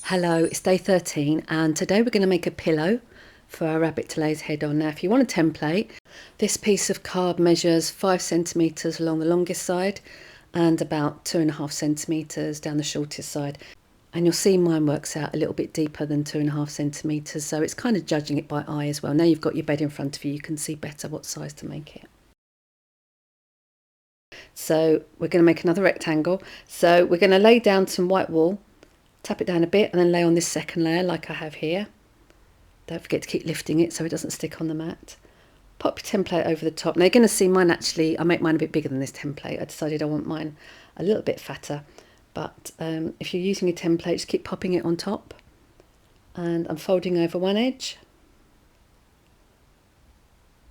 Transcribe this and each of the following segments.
Hello, it's day 13 and today we're going to make a pillow for our rabbit to lay his head on. Now if you want a template, this piece of card measures 5 centimetres along the longest side and about 2.5 centimetres down the shortest side. And you'll see mine works out a little bit deeper than 2.5 centimetres, so it's kind of judging it by eye as well. Now you've got your bed in front of you, you can see better what size to make it. So we're going to make another rectangle. So we're going to lay down some white wool, tap it down a bit and then lay on this second layer like I have here. Don't forget to keep lifting it so it doesn't stick on the mat. Pop your template over the top. Now you're going to see mine actually, I make mine a bit bigger than this template. I decided I want mine a little bit fatter. But if you're using a template, just keep popping it on top. And I'm folding over one edge.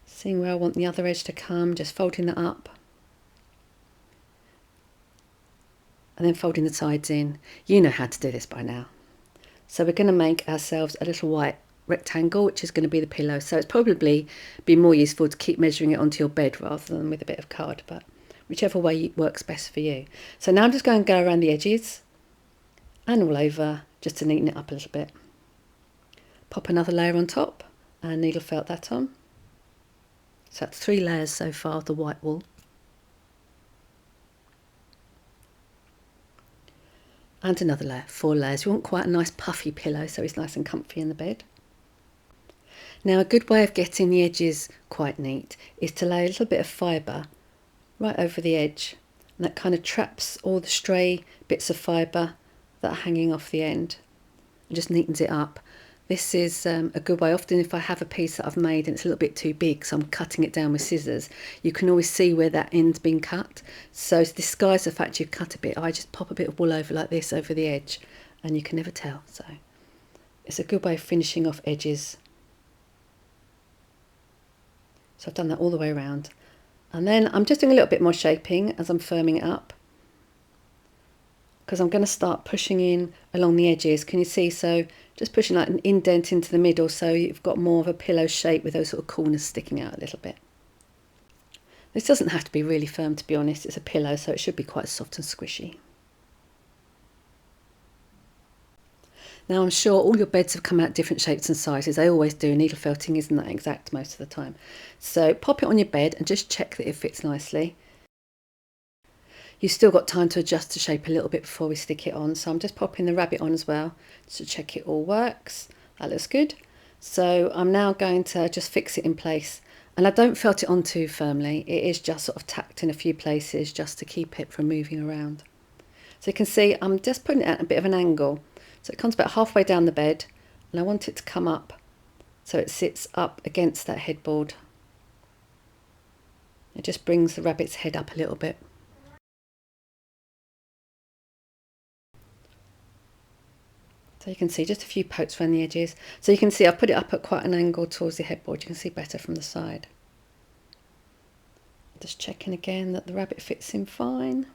Seeing where I want the other edge to come, just folding that up. And then folding the sides in. You know how to do this by now. So we're going to make ourselves a little white rectangle, which is going to be the pillow. So it's probably be more useful to keep measuring it onto your bed rather than with a bit of card, but whichever way works best for you. So now I'm just going to go around the edges and all over just to neaten it up a little bit. Pop another layer on top and needle felt that on. So that's 3 layers so far of the white wool. And another layer, 4 layers. You want quite a nice puffy pillow so it's nice and comfy in the bed. Now a good way of getting the edges quite neat is to lay a little bit of fibre right over the edge, and that kind of traps all the stray bits of fibre that are hanging off the end and just neatens it up. This is a good way. Often if I have a piece that I've made and it's a little bit too big, so I'm cutting it down with scissors, you can always see where that end's been cut. So to disguise the fact you've cut a bit, I just pop a bit of wool over like this over the edge and you can never tell. So it's a good way of finishing off edges. So I've done that all the way around. And then I'm just doing a little bit more shaping as I'm firming it up, because I'm going to start pushing in along the edges. Can you see? So just pushing like an indent into the middle so you've got more of a pillow shape with those sort of corners sticking out a little bit. This doesn't have to be really firm, to be honest. It's a pillow, so it should be quite soft and squishy. Now I'm sure all your beds have come out different shapes and sizes. They always do. Needle felting isn't that exact most of the time. So pop it on your bed and just check that it fits nicely. You've still got time to adjust the shape a little bit before we stick it on. So I'm just popping the rabbit on as well to check it all works. That looks good. So I'm now going to just fix it in place. And I don't felt it on too firmly. It is just sort of tacked in a few places just to keep it from moving around. So you can see I'm just putting it at a bit of an angle. So it comes about halfway down the bed and I want it to come up so it sits up against that headboard. It just brings the rabbit's head up a little bit. So you can see just a few pokes around the edges. So you can see I've put it up at quite an angle towards the headboard. You can see better from the side. Just checking again that the rabbit fits in fine.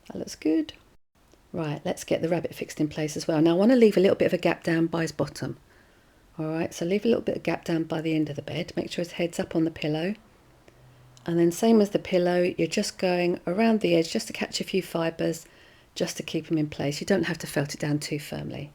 That looks good. Right, let's get the rabbit fixed in place as well. Now I want to leave a little bit of a gap down by his bottom. Alright, so leave a little bit of gap down by the end of the bed. Make sure his head's up on the pillow. And then same as the pillow, you're just going around the edge just to catch a few fibres, just to keep him in place. You don't have to felt it down too firmly.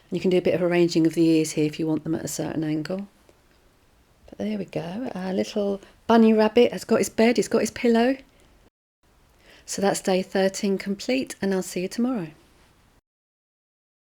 And you can do a bit of arranging of the ears here if you want them at a certain angle. But there we go. Our little bunny rabbit has got his bed, he's got his pillow. So that's day 13 complete, and I'll see you tomorrow.